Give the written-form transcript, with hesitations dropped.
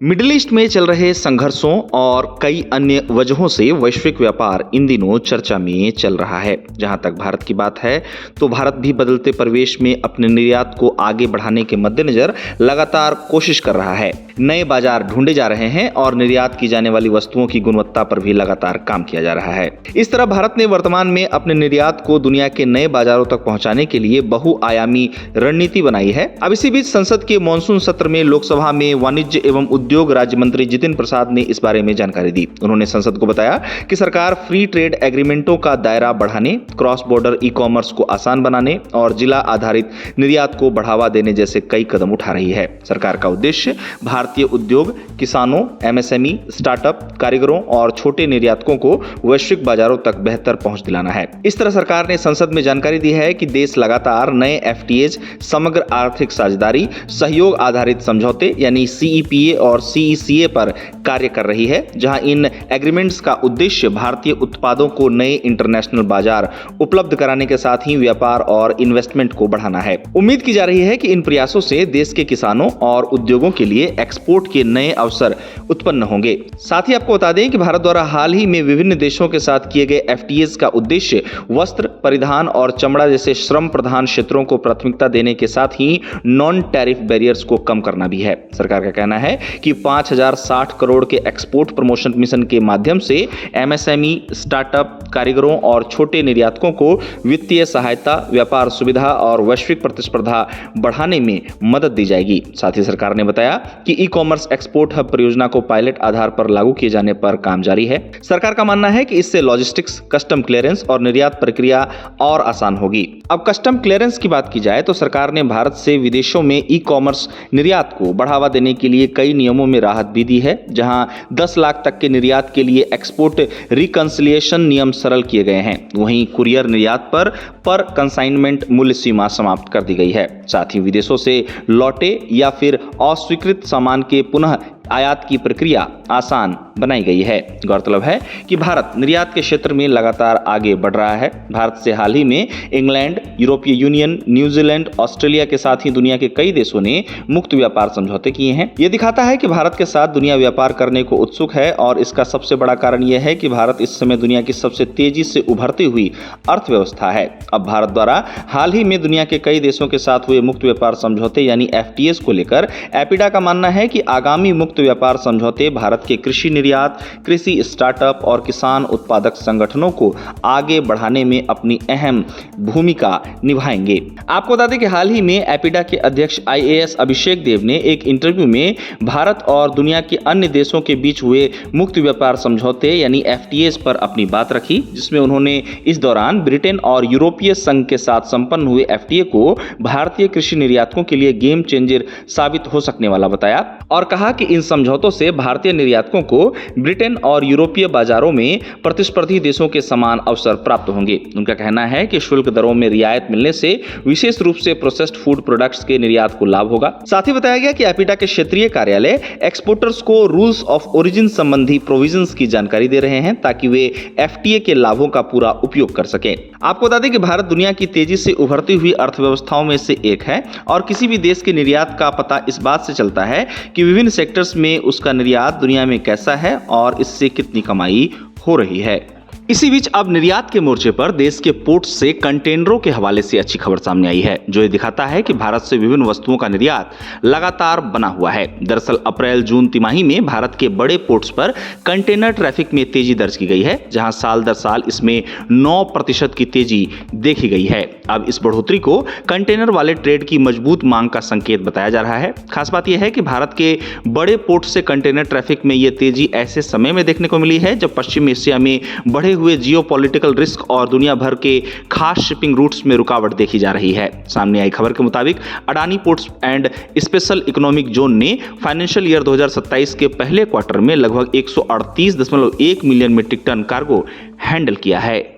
Middle east में चल रहे संघर्षों और कई अन्य वजहों से वैश्विक व्यापार इन दिनों चर्चा में चल रहा है। जहां तक भारत की बात है तो भारत भी बदलते परिवेश में अपने निर्यात को आगे बढ़ाने के मद्देनजर लगातार कोशिश कर रहा है। नए बाजार ढूंढे जा रहे हैं और निर्यात की जाने वाली वस्तुओं की गुणवत्ता पर भी लगातार काम किया जा रहा है। इस तरह भारत ने वर्तमान में अपने निर्यात को दुनिया के नए बाजारों तक पहुंचाने के लिए बहुआयामी रणनीति बनाई है। अब इसी बीच संसद के मॉनसून सत्र में लोकसभा में वाणिज्य एवं उद्योग राज्य मंत्री जितिन प्रसाद ने इस बारे में जानकारी दी। उन्होंने संसद को बताया कि सरकार फ्री ट्रेड एग्रीमेंटों का दायरा बढ़ाने, क्रॉस बॉर्डर ई कॉमर्स को आसान बनाने और जिला आधारित निर्यात को बढ़ावा देने जैसे कई कदम उठा रही है। सरकार का उद्देश्य भारतीय उद्योग, किसानों, एमएसएमई, स्टार्टअप, कारीगरों और छोटे निर्यातकों को वैश्विक बाजारों तक बेहतर पहुंच दिलाना है। इस तरह सरकार ने संसद में जानकारी दी है कि देश लगातार नए एफटीएज, समग्र आर्थिक साझेदारी, सहयोग आधारित समझौते यानी सीईपीए और सीईसीए पर कार्य कर रही है, जहां इन एग्रीमेंट्स का उद्देश्य भारतीय उत्पादों को नए इंटरनेशनल बाजार उपलब्ध कराने के साथ ही व्यापार और इन्वेस्टमेंट को बढ़ाना है। उम्मीद की जा रही है कि इन प्रयासों से देश के किसानों और उद्योगों के लिए एक्सपोर्ट के नए अवसर उत्पन्न होंगे। साथ ही आपको बता दें कि भारत द्वारा हाल ही में विभिन्न देशों के साथ किए गए एफटीएज का उद्देश्य वस्त्र, परिधान और चमड़ा जैसे श्रम प्रधान क्षेत्रों को प्राथमिकता देने के साथ ही नॉन टैरिफ बैरियर्स को कम करना भी है। सरकार का कहना है कि 5060 करोड़ के एक्सपोर्ट प्रमोशन मिशन के माध्यम से एमएसएमई, स्टार्टअप, कारीगरों और छोटे निर्यातकों को वित्तीय सहायता, व्यापार सुविधा और वैश्विक प्रतिस्पर्धा बढ़ाने में मदद दी जाएगी। साथ ही सरकार ने बताया कि ई कॉमर्स एक्सपोर्ट हब परियोजना को पायलट आधार पर लागू किए जाने पर काम जारी है। सरकार का मानना है कि इससे लॉजिस्टिक्स, कस्टम क्लियरेंस और निर्यात प्रक्रिया और आसान होगी। अब कस्टम क्लियरेंस की बात की जाए तो सरकार ने भारत से विदेशों में ई कॉमर्स निर्यात को बढ़ावा देने के लिए कई नियमों में राहत भी दी है, जहां 10 लाख तक के निर्यात के लिए एक्सपोर्ट रिकंसिलिएशन नियम सरल किए गए हैं। वहीं कुरियर निर्यात पर कंसाइनमेंट मूल्य सीमा समाप्त कर दी गई है। साथ ही विदेशों से लौटे या फिर अस्वीकृत सामान के पुनः आयात की प्रक्रिया आसान बनाई गई है। गौरतलब है कि भारत निर्यात के क्षेत्र में लगातार आगे बढ़ रहा है। भारत से हाल ही में इंग्लैंड, यूरोपीय यूनियन, न्यूजीलैंड, ऑस्ट्रेलिया के साथ ही दुनिया के कई देशों ने मुक्त व्यापार समझौते किए हैं। यह दिखाता है कि भारत के साथ दुनिया व्यापार करने को उत्सुक है और इसका सबसे बड़ा कारण यह है कि भारत इस समय दुनिया की सबसे तेजी से उभरती हुई अर्थव्यवस्था है। अब भारत द्वारा हाल ही में दुनिया के कई देशों के साथ हुए मुक्त व्यापार समझौते यानी एफटीएस को लेकर एपिडा का मानना है कि आगामी मुक्त व्यापार समझौते भारत के कृषि निर्यात, कृषि स्टार्टअप और किसान उत्पादक संगठनों को आगे बढ़ाने में अपनी अहम भूमिका निभाएंगे। आपको बता दें कि हाल ही में एपिडा के अध्यक्ष आईएएस अभिषेक देव ने एक इंटरव्यू में भारत और दुनिया के अन्य देशों के बीच हुए मुक्त व्यापार समझौते यानी एफटीएस पर अपनी बात रखी, जिसमें उन्होंने इस दौरान ब्रिटेन और यूरोपीय संघ के साथ संपन्न हुए एफटीए को भारतीय कृषि निर्यातकों के लिए गेम चेंजर साबित हो सकने वाला बताया और कहा कि इन समझौतों से भारतीय निर्यातकों को ब्रिटेन और यूरोपीय बाजारों में प्रतिस्पर्धी देशों के समान अवसर प्राप्त होंगे। उनका कहना है कि शुल्क दरों में रियायत मिलने से विशेष रूप से प्रोसेस्ड फूड प्रोडक्ट्स के निर्यात को लाभ होगा। साथ ही बताया गया कि एपिडा के क्षेत्रीय कार्यालय एक्सपोर्टर्स को रूल्स ऑफ ओरिजिन संबंधी प्रोविजंस की जानकारी दे रहे हैं ताकि वे एफटीए के लाभों का पूरा उपयोग कर सकें। आपको बता दें कि भारत दुनिया की तेजी से उभरती हुई अर्थव्यवस्थाओं में से एक है और किसी भी देश के निर्यात का पता इस बात से चलता है कि विभिन्न सेक्टर्स में उसका निर्यात दुनिया में कैसा है और इससे कितनी कमाई हो रही है। इसी बीच अब निर्यात के मोर्चे पर देश के पोर्ट से कंटेनरों के हवाले से अच्छी खबर सामने आई है, जो ये दिखाता है कि भारत से विभिन्न वस्तुओं का निर्यात लगातार बना हुआ है। दरअसल अप्रैल-जून तिमाही में भारत के बड़े पोर्ट्स पर कंटेनर ट्रैफिक में तेजी दर्ज की गई है, जहां साल दर साल इसमें 9% की तेजी देखी गई है। अब इस बढ़ोतरी को कंटेनर वाले ट्रेड की मजबूत मांग का संकेत बताया जा रहा है। खास बात यह है कि भारत के बड़े पोर्ट से कंटेनर ट्रैफिक में यह तेजी ऐसे समय में देखने को मिली है जब पश्चिम एशिया में बढ़े हुए जियोपॉलिटिकल रिस्क और दुनिया भर के खास शिपिंग रूट्स में रुकावट देखी जा रही है। सामने आई खबर के मुताबिक Adani ports and special economic zone ने फाइनेंशियल ईयर 2027 के पहले क्वार्टर में लगभग 138.1 million metric ton cargo handle किया है।